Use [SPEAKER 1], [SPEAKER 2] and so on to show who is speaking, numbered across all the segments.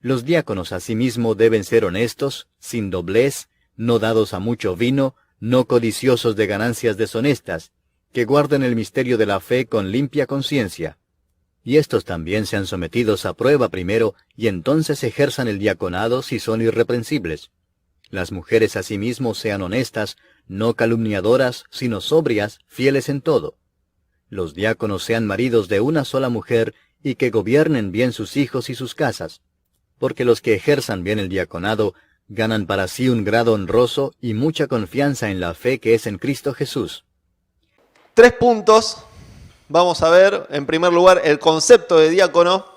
[SPEAKER 1] Los diáconos asimismo deben ser honestos, sin doblez, no dados a mucho vino, no codiciosos de ganancias deshonestas, que guarden el misterio de la fe con limpia conciencia. Y estos también sean sometidos a prueba primero, y entonces ejerzan el diaconado si son irreprensibles. Las mujeres asimismo sean honestas, no calumniadoras, sino sobrias, fieles en todo. Los diáconos sean maridos de una sola mujer, y que gobiernen bien sus hijos y sus casas, porque los que ejerzan bien el diaconado ganan para sí un grado honroso y mucha confianza en la fe que es en Cristo Jesús.
[SPEAKER 2] 3 puntos. Vamos a ver, en primer lugar, el concepto de diácono.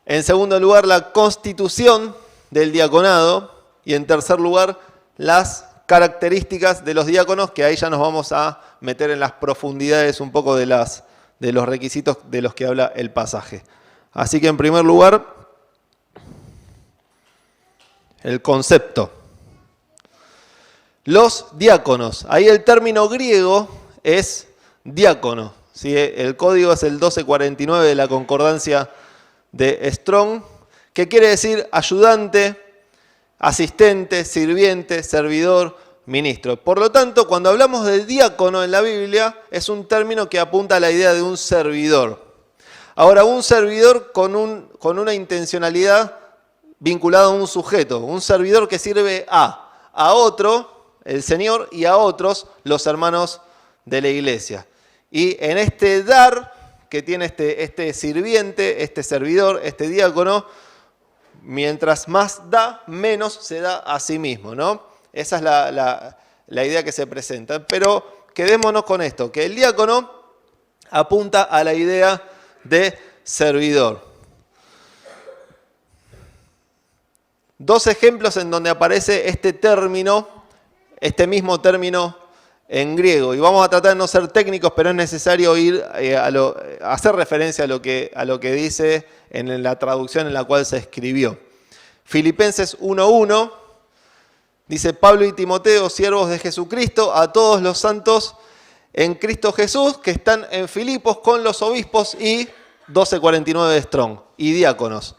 [SPEAKER 2] En segundo lugar, la constitución del diaconado. Y en tercer lugar, las características de los diáconos, que ahí ya nos vamos a meter en las profundidades un poco de los requisitos de los que habla el pasaje. Así que en primer lugar, el concepto. Los diáconos. Ahí el término griego es diácono. ¿Sí? El código es el 1249 de la concordancia de Strong, que quiere decir ayudante, asistente, sirviente, servidor, ministro. Por lo tanto, cuando hablamos de diácono en la Biblia, es un término que apunta a la idea de un servidor. Ahora, un servidor con una intencionalidad vinculada a un sujeto, un servidor que sirve a otro, el Señor, y a otros, los hermanos de la iglesia. Y en este dar que tiene este sirviente, este servidor, este diácono, mientras más da, menos se da a sí mismo, ¿no? Esa es la idea que se presenta. Pero quedémonos con esto, que el diácono apunta a la idea de servidor. 2 ejemplos en donde aparece este mismo término en griego. Y vamos a tratar de no ser técnicos, pero es necesario ir a hacer referencia a lo que dice en la traducción en la cual se escribió. Filipenses 1:1 dice: Pablo y Timoteo, siervos de Jesucristo, a todos los santos en Cristo Jesús que están en Filipos con los obispos, y 1249 de Strong, y diáconos.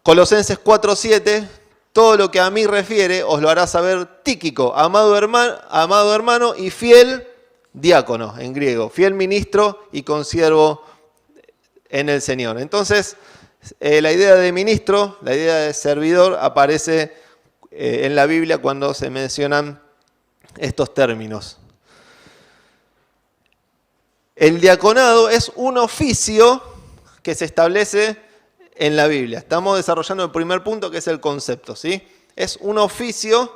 [SPEAKER 2] Colosenses 4:7, todo lo que a mí refiere os lo hará saber Tíquico, amado hermano y fiel diácono, en griego, fiel ministro y consiervo en el Señor. Entonces, la idea de ministro, la idea de servidor aparece en la Biblia cuando se mencionan estos términos. El diaconado es un oficio que se establece en la Biblia. Estamos desarrollando el primer punto, que es el concepto, ¿sí? Es un oficio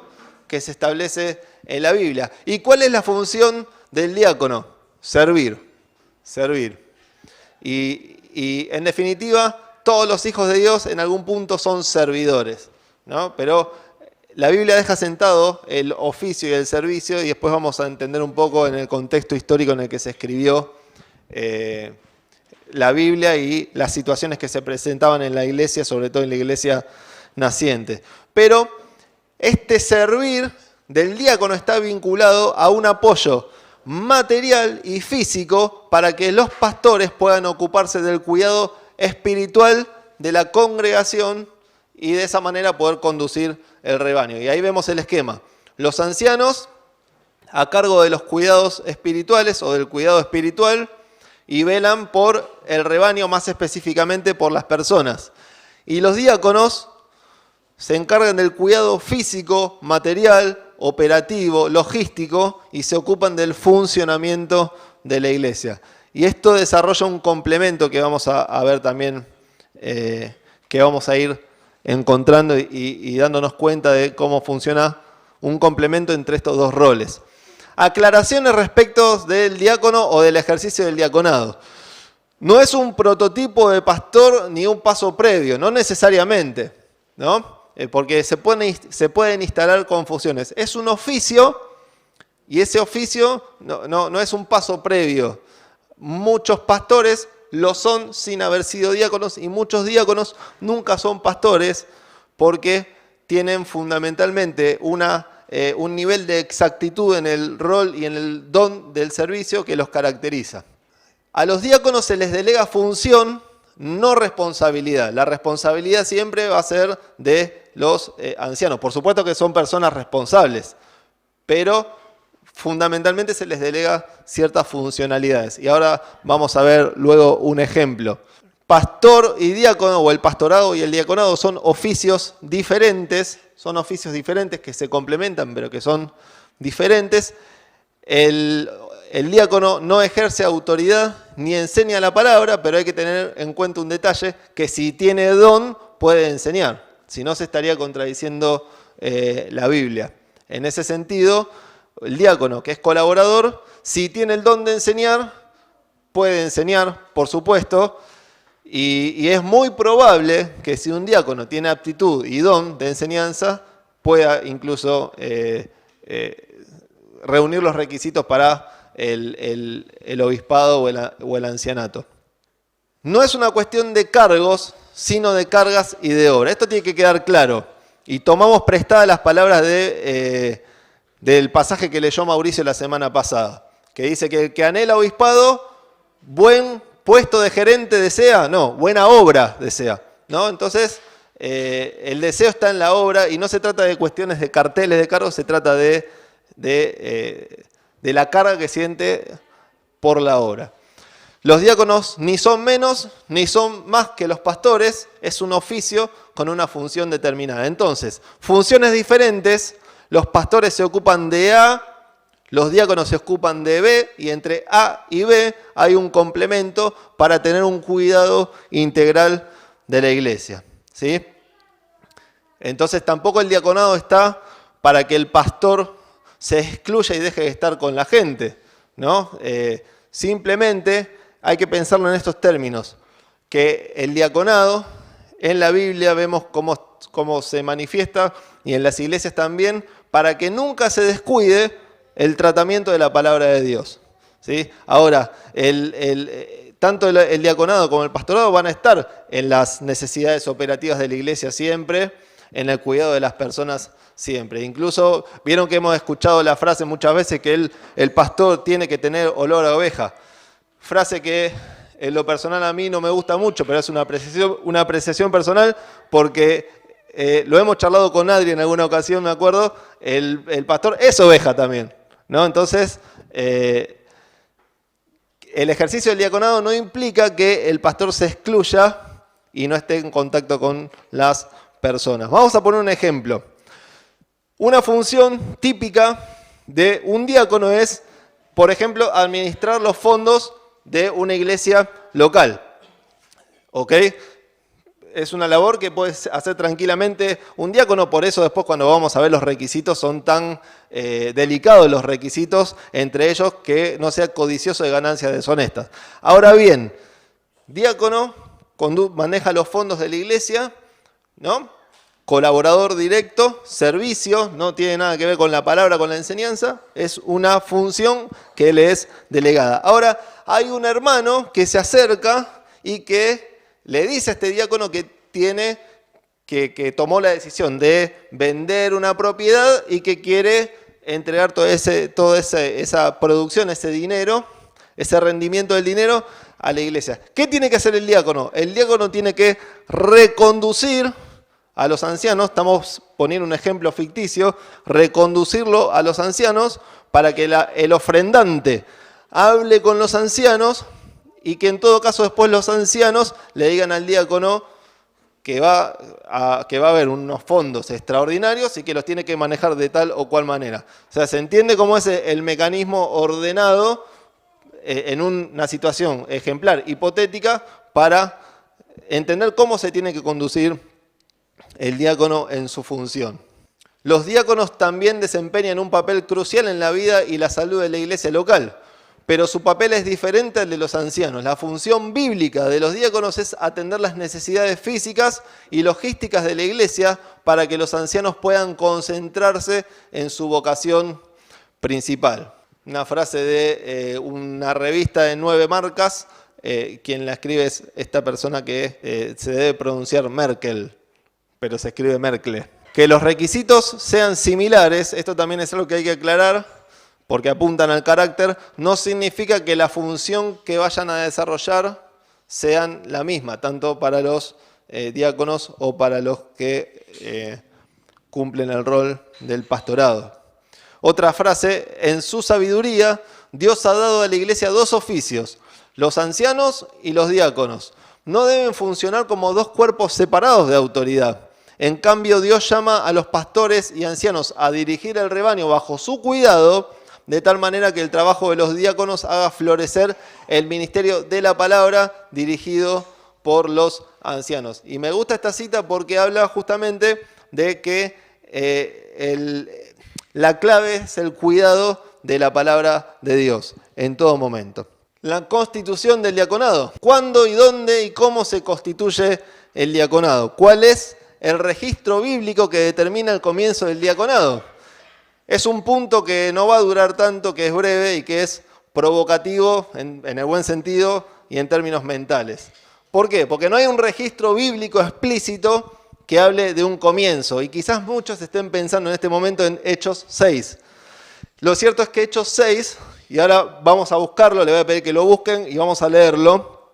[SPEAKER 2] que se establece en la Biblia. ¿Y cuál es la función del diácono? Servir. Y en definitiva, todos los hijos de Dios en algún punto son servidores, ¿no? Pero la Biblia deja sentado el oficio y el servicio, y después vamos a entender un poco en el contexto histórico en el que se escribió la Biblia y las situaciones que se presentaban en la iglesia, sobre todo en la iglesia naciente. Pero este servir del diácono está vinculado a un apoyo material y físico para que los pastores puedan ocuparse del cuidado espiritual de la congregación y de esa manera poder conducir el rebaño. Y ahí vemos el esquema. Los ancianos a cargo de los cuidados espirituales o del cuidado espiritual, y velan por el rebaño, más específicamente por las personas. Y los diáconos se encargan del cuidado físico, material, operativo, logístico, y se ocupan del funcionamiento de la iglesia. Y esto desarrolla un complemento que vamos a ver también, que vamos a ir encontrando y dándonos cuenta de cómo funciona un complemento entre estos dos roles. Aclaraciones respecto del diácono o del ejercicio del diaconado. No es un prototipo de pastor ni un paso previo, no necesariamente, ¿no? Porque se pueden instalar confusiones. Es un oficio, y ese oficio no es un paso previo. Muchos pastores lo son sin haber sido diáconos, y muchos diáconos nunca son pastores porque tienen fundamentalmente un nivel de exactitud en el rol y en el don del servicio que los caracteriza. A los diáconos se les delega función no responsabilidad. La responsabilidad siempre va a ser de los ancianos. Por supuesto que son personas responsables, pero fundamentalmente se les delega ciertas funcionalidades. Y ahora vamos a ver luego un ejemplo. Pastor y diácono, o el pastorado y el diaconado, son oficios diferentes que se complementan, pero que son diferentes. El diácono no ejerce autoridad ni enseña la palabra, pero hay que tener en cuenta un detalle, que si tiene don puede enseñar, si no se estaría contradiciendo la Biblia. En ese sentido, el diácono, que es colaborador, si tiene el don de enseñar, puede enseñar, por supuesto, y es muy probable que si un diácono tiene aptitud y don de enseñanza, pueda incluso reunir los requisitos para el obispado o el ancianato. No es una cuestión de cargos, sino de cargas y de obra. Esto tiene que quedar claro. Y tomamos prestadas las palabras del pasaje que leyó Mauricio la semana pasada, que dice que el que anhela obispado, buen puesto de gerente desea, no, buena obra desea, ¿no? Entonces, el deseo está en la obra y no se trata de cuestiones de carteles de cargos, se trata de la carga que siente por la obra. Los diáconos ni son menos ni son más que los pastores, es un oficio con una función determinada. Entonces, funciones diferentes, los pastores se ocupan de A, los diáconos se ocupan de B, y entre A y B hay un complemento para tener un cuidado integral de la iglesia, ¿sí? Entonces tampoco el diaconado está para que el pastor se excluya y deje de estar con la gente, ¿no? Simplemente hay que pensarlo en estos términos, que el diaconado en la Biblia vemos cómo se manifiesta, y en las iglesias también, para que nunca se descuide el tratamiento de la palabra de Dios, ¿sí? Ahora, tanto el diaconado como el pastorado van a estar en las necesidades operativas de la iglesia siempre, en el cuidado de las personas siempre. Incluso vieron que hemos escuchado la frase muchas veces que el pastor tiene que tener olor a oveja. Frase que en lo personal a mí no me gusta mucho, pero es una apreciación personal, porque lo hemos charlado con Adri en alguna ocasión, me acuerdo, el pastor es oveja también, ¿no? Entonces, el ejercicio del diaconado no implica que el pastor se excluya y no esté en contacto con las personas. Vamos a poner un ejemplo. Una función típica de un diácono es, por ejemplo, administrar los fondos de una iglesia local. ¿Ok? Es una labor que puede hacer tranquilamente un diácono, por eso después cuando vamos a ver los requisitos son tan delicados los requisitos, entre ellos que no sea codicioso de ganancias deshonestas. Ahora bien, diácono maneja los fondos de la iglesia, ¿no? Colaborador directo, servicio, no tiene nada que ver con la palabra, con la enseñanza, es una función que le es delegada. Ahora, hay un hermano que se acerca y que le dice a este diácono que tomó la decisión de vender una propiedad y que quiere entregar toda esa producción, ese dinero, ese rendimiento del dinero a la iglesia. ¿Qué tiene que hacer el diácono? El diácono tiene que reconducir a los ancianos, estamos poniendo un ejemplo ficticio, reconducirlo a los ancianos para que el ofrendante hable con los ancianos y que en todo caso después los ancianos le digan al diácono que va a haber unos fondos extraordinarios y que los tiene que manejar de tal o cual manera. O sea, se entiende cómo es el mecanismo ordenado en una situación ejemplar, hipotética, para entender cómo se tiene que conducir el diácono en su función. Los diáconos también desempeñan un papel crucial en la vida y la salud de la iglesia local, pero su papel es diferente al de los ancianos. La función bíblica de los diáconos es atender las necesidades físicas y logísticas de la iglesia para que los ancianos puedan concentrarse en su vocación principal. Una frase de una revista de 9 marcas, quien la escribe es esta persona que se debe pronunciar Merkel, pero se escribe Merkel. Que los requisitos sean similares, esto también es algo que hay que aclarar, porque apuntan al carácter, no significa que la función que vayan a desarrollar sean la misma, tanto para los diáconos o para los que cumplen el rol del pastorado. Otra frase, en su sabiduría, Dios ha dado a la iglesia dos oficios, los ancianos y los diáconos. No deben funcionar como dos cuerpos separados de autoridad. En cambio, Dios llama a los pastores y ancianos a dirigir el rebaño bajo su cuidado, de tal manera que el trabajo de los diáconos haga florecer el ministerio de la palabra dirigido por los ancianos. Y me gusta esta cita porque habla justamente de que la clave es el cuidado de la palabra de Dios en todo momento. La constitución del diaconado. ¿Cuándo y dónde y cómo se constituye el diaconado? ¿Cuál es el registro bíblico que determina el comienzo del diaconado? Es un punto que no va a durar tanto, que es breve y que es provocativo en el buen sentido y en términos mentales. ¿Por qué? Porque no hay un registro bíblico explícito que hable de un comienzo. Y quizás muchos estén pensando en este momento en Hechos 6. Lo cierto es que Hechos 6, y ahora vamos a buscarlo, le voy a pedir que lo busquen y vamos a leerlo.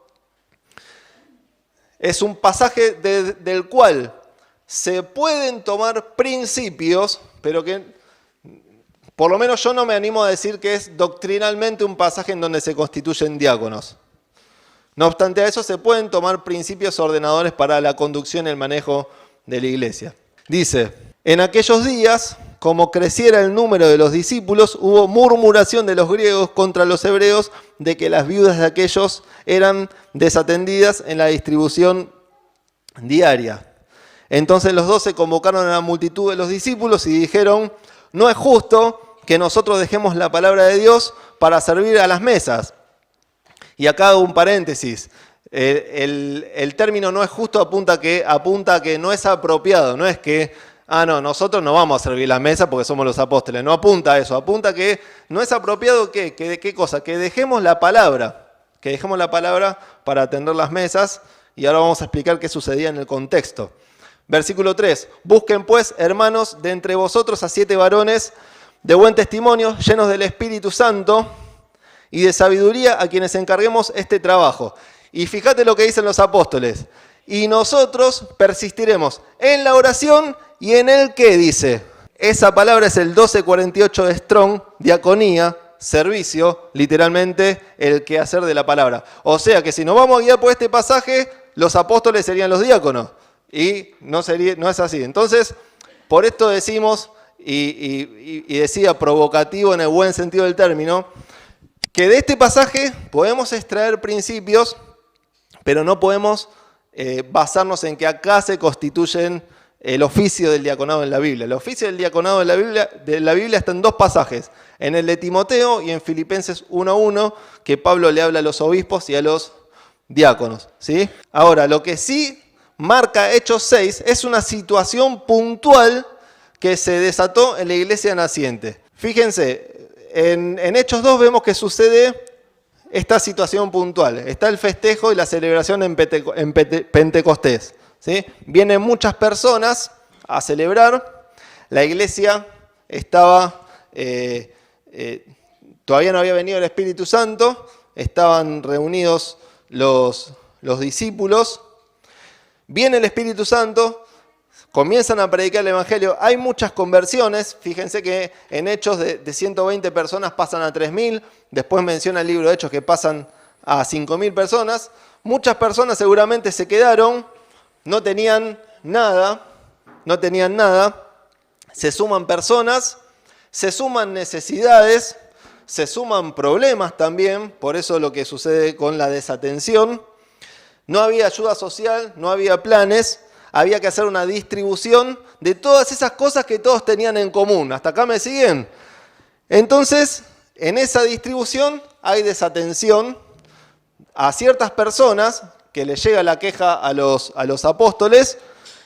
[SPEAKER 2] Es un pasaje del cual se pueden tomar principios, pero que por lo menos yo no me animo a decir que es doctrinalmente un pasaje en donde se constituyen diáconos. No obstante a eso, se pueden tomar principios ordenadores para la conducción y el manejo de la iglesia. Dice, en aquellos días, como creciera el número de los discípulos, hubo murmuración de los griegos contra los hebreos de que las viudas de aquellos eran desatendidas en la distribución diaria. Entonces los 12 convocaron a la multitud de los discípulos y dijeron, no es justo que nosotros dejemos la palabra de Dios para servir a las mesas. Y acá hago un paréntesis. El término no es justo apunta a que no es apropiado. No es que, nosotros no vamos a servir las mesas porque somos los apóstoles. No apunta a eso. Apunta a que no es apropiado ¿qué cosa? Que dejemos la palabra. Que dejemos la palabra para atender las mesas. Y ahora vamos a explicar qué sucedía en el contexto. Versículo 3. Busquen pues, hermanos, de entre vosotros a 7 varones de buen testimonio, llenos del Espíritu Santo y de sabiduría, a quienes encarguemos este trabajo. Y fíjate lo que dicen los apóstoles. Y nosotros persistiremos en la oración y en el ¿qué dice? Esa palabra es el 1248 de Strong, diaconía, servicio, literalmente el quehacer de la palabra. O sea que si nos vamos a guiar por este pasaje, los apóstoles serían los diáconos. Y no es así. Entonces, por esto decimos, y decía provocativo en el buen sentido del término, que de este pasaje podemos extraer principios, pero no podemos basarnos en que acá se constituyen el oficio del diaconado en la Biblia. El oficio del diaconado de la Biblia está en dos pasajes, en el de Timoteo y en Filipenses 1:1, que Pablo le habla a los obispos y a los diáconos, ¿sí? Ahora, lo que sí marca Hechos 6 es una situación puntual que se desató en la iglesia naciente. Fíjense, en Hechos 2 vemos que sucede esta situación puntual. Está el festejo y la celebración en Pentecostés, ¿sí? Vienen muchas personas a celebrar. La iglesia estaba, todavía no había venido el Espíritu Santo, estaban reunidos los discípulos. Viene el Espíritu Santo, comienzan a predicar el Evangelio, hay muchas conversiones, fíjense que en Hechos de 120 personas pasan a 3.000, después menciona el libro de Hechos que pasan a 5.000 personas, muchas personas seguramente se quedaron, no tenían nada, se suman personas, se suman necesidades, se suman problemas también, por eso lo que sucede con la desatención. No había ayuda social, no había planes, había que hacer una distribución de todas esas cosas que todos tenían en común. ¿Hasta acá me siguen? Entonces, en esa distribución hay desatención a ciertas personas que les llega la queja a los apóstoles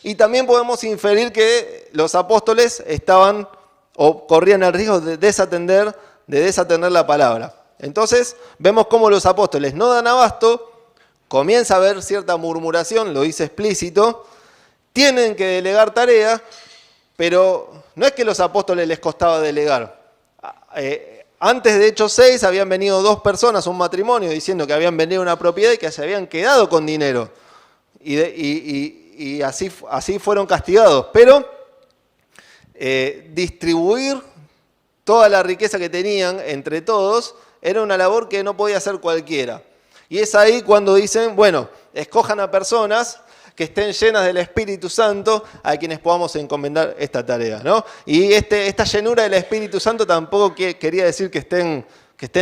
[SPEAKER 2] y también podemos inferir que los apóstoles estaban o corrían el riesgo de desatender la palabra. Entonces, vemos cómo los apóstoles no dan abasto. Comienza a haber cierta murmuración, lo dice explícito, tienen que delegar tarea, pero no es que a los apóstoles les costaba delegar. Antes de Hechos 6 habían venido 2 personas, un matrimonio, diciendo que habían vendido una propiedad y que se habían quedado con dinero. Y así fueron castigados. Pero distribuir toda la riqueza que tenían entre todos era una labor que no podía hacer cualquiera. Y es ahí cuando dicen, bueno, escojan a personas que estén llenas del Espíritu Santo a quienes podamos encomendar esta tarea, ¿no? Y esta llenura del Espíritu Santo tampoco quería decir que estén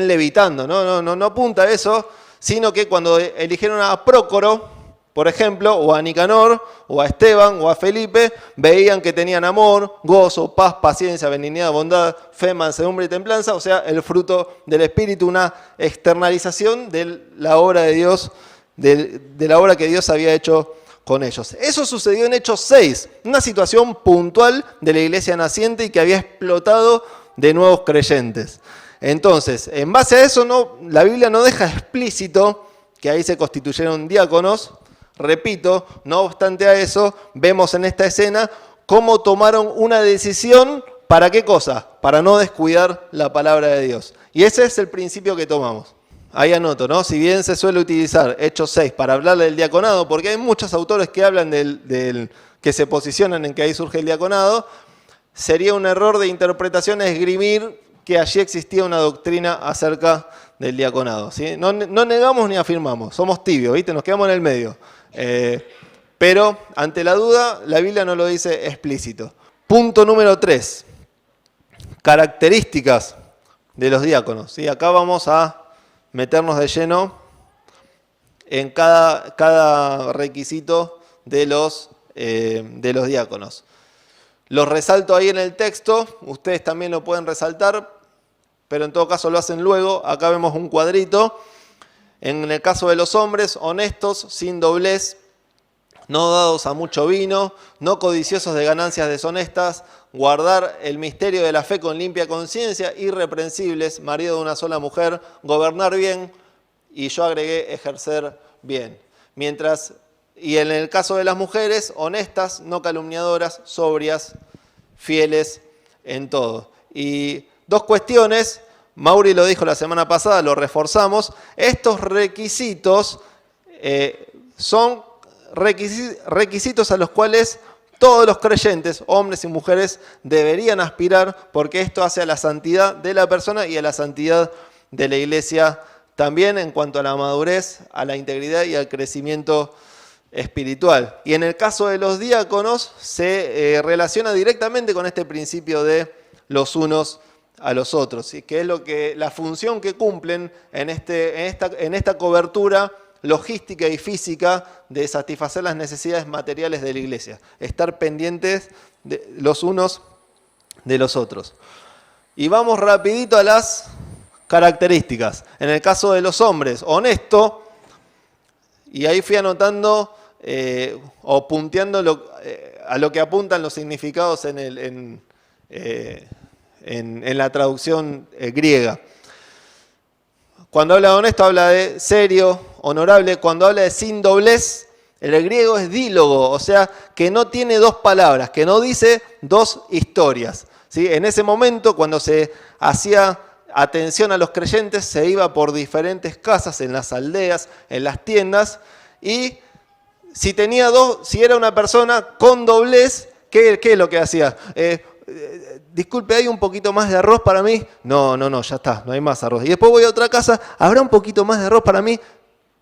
[SPEAKER 2] levitando, ¿no? No apunta a eso, sino que cuando eligieron a Prócoro, por ejemplo, o a Nicanor, o a Esteban, o a Felipe, veían que tenían amor, gozo, paz, paciencia, benignidad, bondad, fe, mansedumbre y templanza, o sea, el fruto del Espíritu, una externalización de la obra de Dios, de la obra que Dios había hecho con ellos. Eso sucedió en Hechos 6, una situación puntual de la iglesia naciente y que había explotado de nuevos creyentes. Entonces, en base a eso, la Biblia no deja explícito que ahí se constituyeron diáconos. Repito, no obstante a eso, vemos en esta escena cómo tomaron una decisión. ¿Para qué cosa? Para no descuidar la palabra de Dios. Y ese es el principio que tomamos. Ahí anoto, ¿no? Si bien se suele utilizar Hechos 6 para hablar del diaconado, porque hay muchos autores que hablan que se posicionan en que ahí surge el diaconado, sería un error de interpretación esgrimir que allí existía una doctrina acerca del diaconado, ¿sí? No negamos ni afirmamos, somos tibios, ¿viste? Nos quedamos en el medio. Pero ante la duda, la Biblia no lo dice explícito. Punto número 3. Características de los diáconos, ¿sí? Acá vamos a meternos de lleno en cada requisito de los diáconos. Los resalto ahí en el texto, ustedes también lo pueden resaltar, pero en todo caso lo hacen luego. Acá vemos un cuadrito. En el caso de los hombres, honestos, sin doblez, no dados a mucho vino, no codiciosos de ganancias deshonestas, guardar el misterio de la fe con limpia conciencia, irreprensibles, marido de una sola mujer, gobernar bien, y yo agregué ejercer bien. Y en el caso de las mujeres, honestas, no calumniadoras, sobrias, fieles en todo. Y 2 cuestiones, Mauri lo dijo la semana pasada, lo reforzamos, estos requisitos son requisitos a los cuales todos los creyentes, hombres y mujeres, deberían aspirar, porque esto hace a la santidad de la persona y a la santidad de la iglesia también en cuanto a la madurez, a la integridad y al crecimiento espiritual. Y en el caso de los diáconos se relaciona directamente con este principio de los unos a los otros, ¿sí? Que es la función que cumplen en esta cobertura logística y física de satisfacer las necesidades materiales de la iglesia, estar pendientes de los unos de los otros. Y vamos rapidito a las características. En el caso de los hombres, honesto, y ahí fui anotando o punteando a lo que apuntan los significados en la traducción griega. Cuando habla de honesto, habla de serio, honorable. Cuando habla de sin doblez, el griego es dílogo, o sea, que no tiene 2 palabras, que no dice 2 historias, ¿sí? En ese momento, cuando se hacía atención a los creyentes, se iba por diferentes casas, en las aldeas, en las tiendas, y si era una persona con doblez, ¿qué es lo que hacía? Disculpe, ¿hay un poquito más de arroz para mí? No, ya está, no hay más arroz. Y después voy a otra casa, ¿habrá un poquito más de arroz para mí?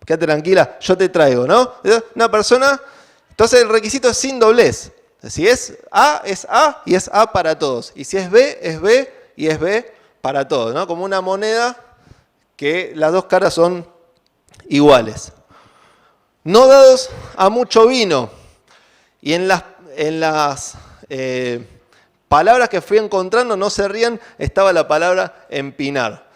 [SPEAKER 2] Quédate tranquila, yo te traigo, ¿no? Una persona, entonces el requisito es sin doblez. Si es A y es A para todos. Y si es B y es B para todos, ¿no? Como una moneda que las 2 caras son iguales. No dados a mucho vino. Y en las palabras que fui encontrando, no se rían, estaba la palabra empinar.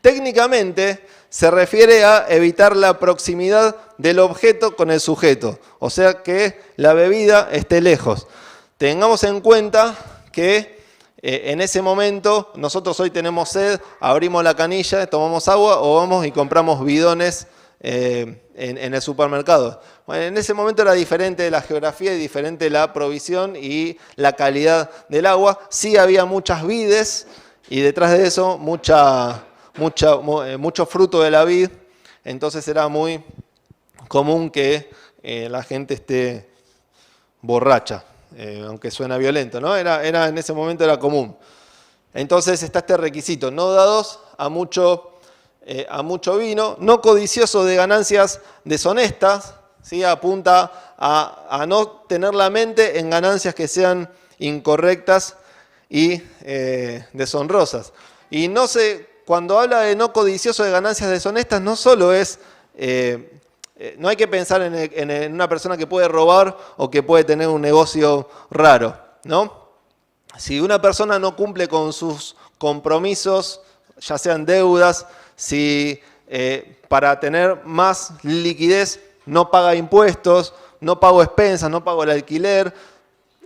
[SPEAKER 2] Técnicamente se refiere a evitar la proximidad del objeto con el sujeto, o sea que la bebida esté lejos. Tengamos en cuenta que en ese momento, nosotros hoy tenemos sed, abrimos la canilla, tomamos agua o vamos y compramos bidones en el supermercado. Bueno, en ese momento era diferente la geografía y diferente la provisión y la calidad del agua. Sí había muchas vides y detrás de eso mucho fruto de la vid. Entonces era muy común que la gente esté borracha, aunque suena violento, ¿no? En ese momento era común. Entonces está este requisito: no dados a mucho vino, no codicioso de ganancias deshonestas, ¿sí? Apunta a no tener la mente en ganancias que sean incorrectas y deshonrosas. Y cuando habla de no codicioso de ganancias deshonestas, no solo es, no hay que pensar en una persona que puede robar o que puede tener un negocio raro, ¿no? Si una persona no cumple con sus compromisos, ya sean deudas, si para tener más liquidez no paga impuestos, no pago expensas, no pago el alquiler,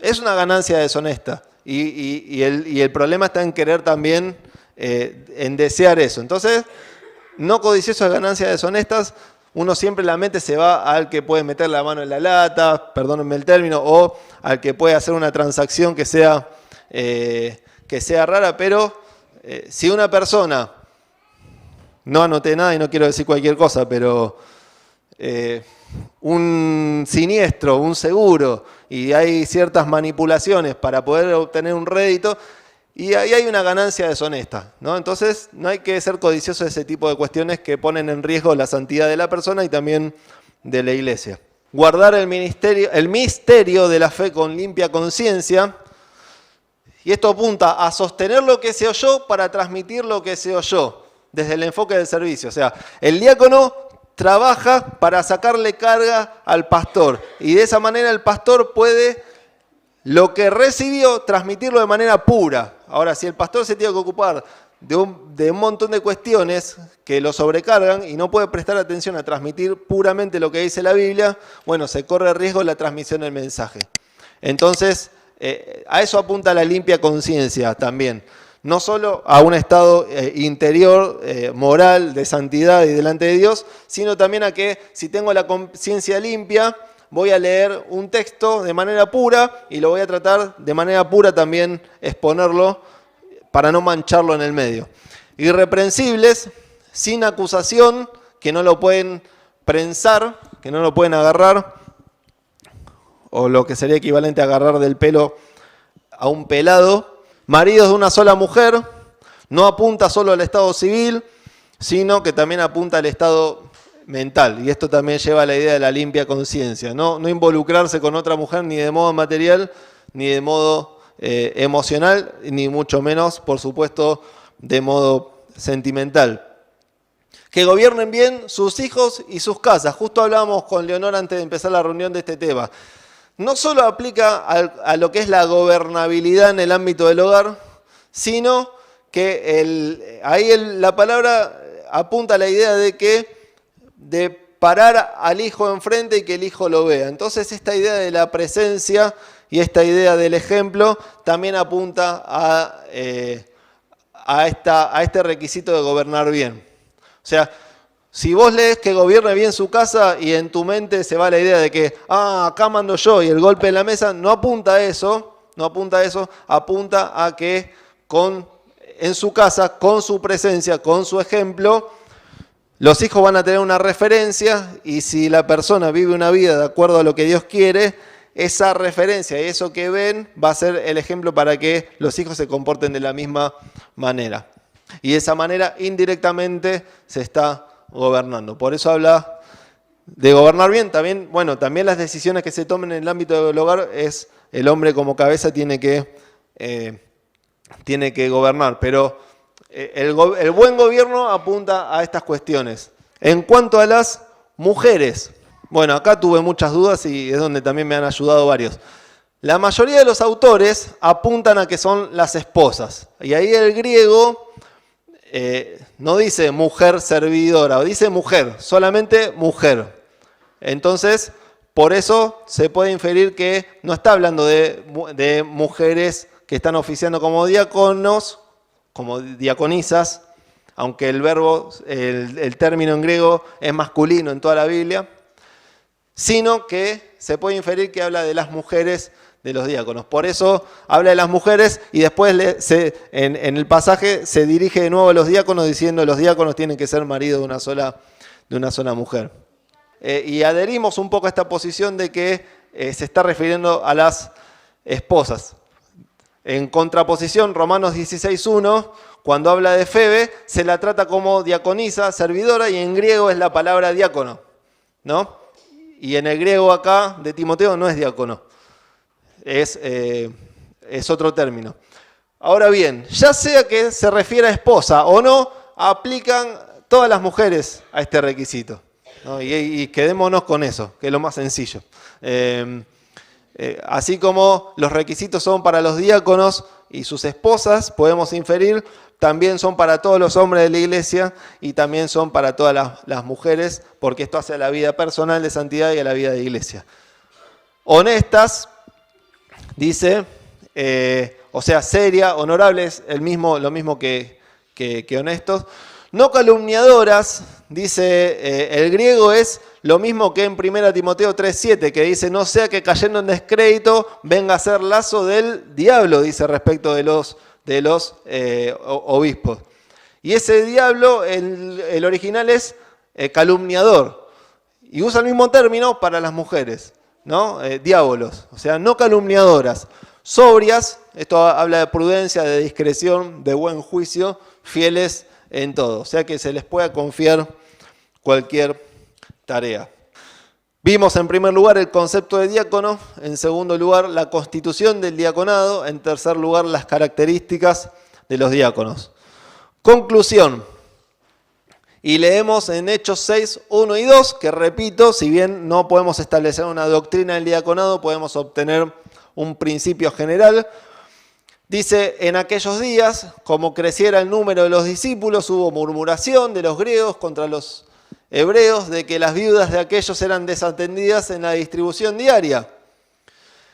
[SPEAKER 2] es una ganancia deshonesta. Y el problema está en querer también, en desear eso. Entonces, no codicioso de ganancias deshonestas, uno siempre la mente se va al que puede meter la mano en la lata, perdónenme el término, o al que puede hacer una transacción que sea rara, pero si una persona, no anoté nada y no quiero decir cualquier cosa, pero un siniestro, un seguro, y hay ciertas manipulaciones para poder obtener un rédito, y ahí hay una ganancia deshonesta, ¿no? Entonces no hay que ser codicioso de ese tipo de cuestiones que ponen en riesgo la santidad de la persona y también de la iglesia. Guardar el misterio de la fe con limpia conciencia. Y esto apunta a sostener lo que se oyó para transmitir lo que se oyó, desde el enfoque del servicio. O sea, el diácono trabaja para sacarle carga al pastor. Y de esa manera el pastor puede, lo que recibió, transmitirlo de manera pura. Ahora, si el pastor se tiene que ocupar de un montón de cuestiones que lo sobrecargan y no puede prestar atención a transmitir puramente lo que dice la Biblia, bueno, se corre riesgo la transmisión del mensaje. Entonces, a eso apunta la limpia conciencia también. No solo a un estado interior, moral, de santidad y delante de Dios, sino también a que si tengo la conciencia limpia, voy a leer un texto de manera pura y lo voy a tratar de manera pura también exponerlo para no mancharlo en el medio. Irreprensibles, sin acusación, que no lo pueden prensar, que no lo pueden agarrar, o lo que sería equivalente a agarrar del pelo a un pelado. Maridos de una sola mujer, no apunta solo al estado civil, sino que también apunta al estado mental. Y esto también lleva a la idea de la limpia conciencia. No involucrarse con otra mujer ni de modo material, ni de modo emocional, ni mucho menos, por supuesto, de modo sentimental. Que gobiernen bien sus hijos y sus casas. Justo hablábamos con Leonor antes de empezar la reunión de este tema. No solo aplica a lo que es la gobernabilidad en el ámbito del hogar, sino que la palabra apunta a la idea de parar al hijo enfrente y que el hijo lo vea. Entonces esta idea de la presencia y esta idea del ejemplo también apunta a este requisito de gobernar bien. O sea, si vos lees que gobierne bien su casa y en tu mente se va la idea de que, acá mando yo y el golpe en la mesa, no apunta a eso, apunta a que en su casa, con su presencia, con su ejemplo, los hijos van a tener una referencia y si la persona vive una vida de acuerdo a lo que Dios quiere, esa referencia y eso que ven va a ser el ejemplo para que los hijos se comporten de la misma manera. Y de esa manera indirectamente se está gobernando. Por eso habla de gobernar bien. También las decisiones que se tomen en el ámbito del hogar es el hombre como cabeza tiene que gobernar. Pero el buen gobierno apunta a estas cuestiones. En cuanto a las mujeres, bueno, acá tuve muchas dudas y es donde también me han ayudado varios. La mayoría de los autores apuntan a que son las esposas. Y ahí el griego no dice mujer servidora, dice mujer, solamente mujer. Entonces, por eso se puede inferir que no está hablando de mujeres que están oficiando como diáconos, como diaconisas, aunque el término en griego es masculino en toda la Biblia, sino que se puede inferir que habla de las mujeres de los diáconos. Por eso habla de las mujeres y después en el pasaje se dirige de nuevo a los diáconos diciendo los diáconos tienen que ser maridos de una sola mujer. Y adherimos un poco a esta posición de que se está refiriendo a las esposas. En contraposición, Romanos 16:1, cuando habla de Febe, se la trata como diaconisa, servidora, y en griego es la palabra diácono, ¿no? Y en el griego acá de Timoteo no es diácono, es otro término. Ahora bien, ya sea que se refiere a esposa o no, aplican todas las mujeres a este requisito, ¿no? Y quedémonos con eso, que es lo más sencillo. Así como los requisitos son para los diáconos y sus esposas, podemos inferir, también son para todos los hombres de la iglesia y también son para todas las mujeres, porque esto hace a la vida personal de santidad y a la vida de iglesia. Honestas, dice, o sea, seria, honorables, lo mismo que honestos. No calumniadoras, dice, el griego es lo mismo que en 1 Timoteo 3:7, que dice, no sea que cayendo en descrédito venga a ser lazo del diablo, dice respecto de los obispos. Y ese diablo, el original es calumniador, y usa el mismo término para las mujeres, ¿no? Diábolos, o sea, no calumniadoras. Sobrias, esto habla de prudencia, de discreción, de buen juicio, fieles en todo, o sea que se les pueda confiar cualquier tarea. Vimos en primer lugar el concepto de diácono, en segundo lugar la constitución del diaconado, en tercer lugar las características de los diáconos. Conclusión, y leemos en Hechos 6, 1 y 2, que repito, si bien no podemos establecer una doctrina del diaconado, podemos obtener un principio general. Dice, en aquellos días, como creciera el número de los discípulos, hubo murmuración de los griegos contra los hebreos de que las viudas de aquellos eran desatendidas en la distribución diaria.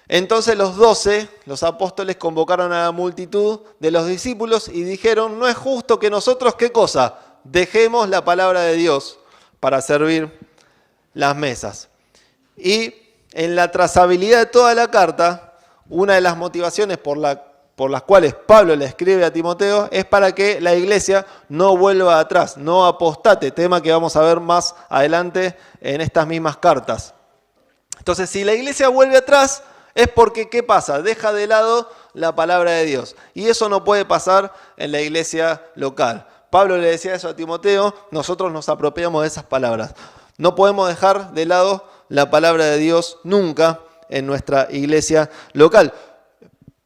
[SPEAKER 2] Entonces los 12, los apóstoles, convocaron a la multitud de los discípulos y dijeron, no es justo que nosotros, ¿qué cosa? Dejemos la palabra de Dios para servir las mesas. Y en la trazabilidad de toda la carta, una de las motivaciones por las cuales Pablo le escribe a Timoteo es para que la iglesia no vuelva atrás, no apostate, tema que vamos a ver más adelante en estas mismas cartas. Entonces, si la iglesia vuelve atrás, es porque, ¿qué pasa? Deja de lado la palabra de Dios. Y eso no puede pasar en la iglesia local. Pablo le decía eso a Timoteo, nosotros nos apropiamos de esas palabras. No podemos dejar de lado la palabra de Dios nunca en nuestra iglesia local.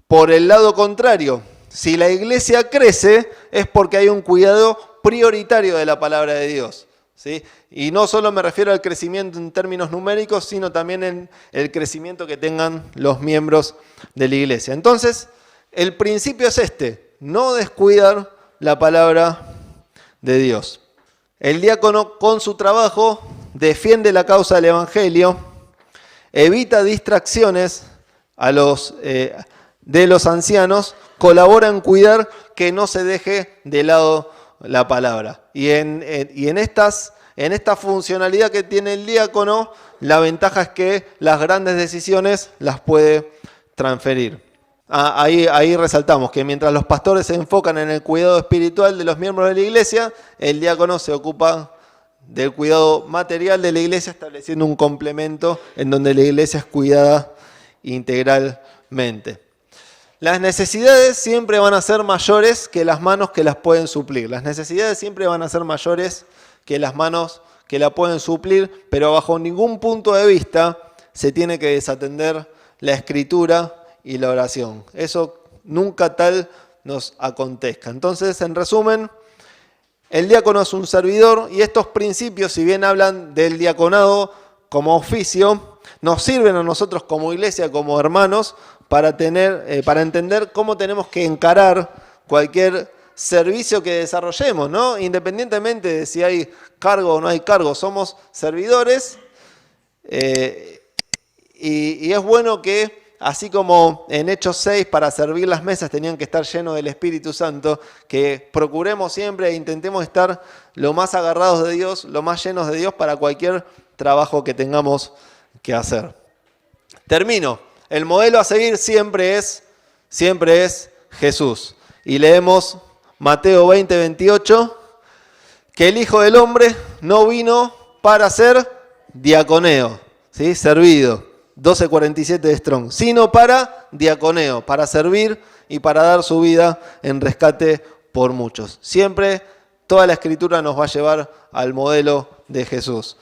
[SPEAKER 2] Por el lado contrario, si la iglesia crece es porque hay un cuidado prioritario de la palabra de Dios, ¿sí? Y no solo me refiero al crecimiento en términos numéricos, sino también en el crecimiento que tengan los miembros de la iglesia. Entonces, el principio es este, no descuidar la palabra de Dios. El diácono con su trabajo defiende la causa del evangelio, evita distracciones de los ancianos, colabora en cuidar que no se deje de lado la palabra. Y en esta funcionalidad que tiene el diácono, la ventaja es que las grandes decisiones las puede transferir. Ahí resaltamos que mientras los pastores se enfocan en el cuidado espiritual de los miembros de la iglesia, el diácono se ocupa del cuidado material de la iglesia, estableciendo un complemento en donde la iglesia es cuidada integralmente. Las necesidades siempre van a ser mayores que las manos que las pueden suplir. Las necesidades siempre van a ser mayores que las manos que la pueden suplir, pero bajo ningún punto de vista se tiene que desatender la escritura y la oración. Eso nunca tal nos acontezca. Entonces, en resumen, el diácono es un servidor y estos principios, si bien hablan del diaconado como oficio, nos sirven a nosotros como iglesia, como hermanos, para entender cómo tenemos que encarar cualquier servicio que desarrollemos, ¿no? Independientemente de si hay cargo o no hay cargo, somos servidores y es bueno que, así como en Hechos 6 para servir las mesas tenían que estar llenos del Espíritu Santo, que procuremos siempre e intentemos estar lo más agarrados de Dios, lo más llenos de Dios para cualquier trabajo que tengamos que hacer. Termino. El modelo a seguir siempre es Jesús. Y leemos Mateo 20:28, que el Hijo del Hombre no vino para ser diaconeo, ¿sí? Servido, 12:47 de Strong, sino para diaconeo, para servir y para dar su vida en rescate por muchos. Siempre toda la Escritura nos va a llevar al modelo de Jesús.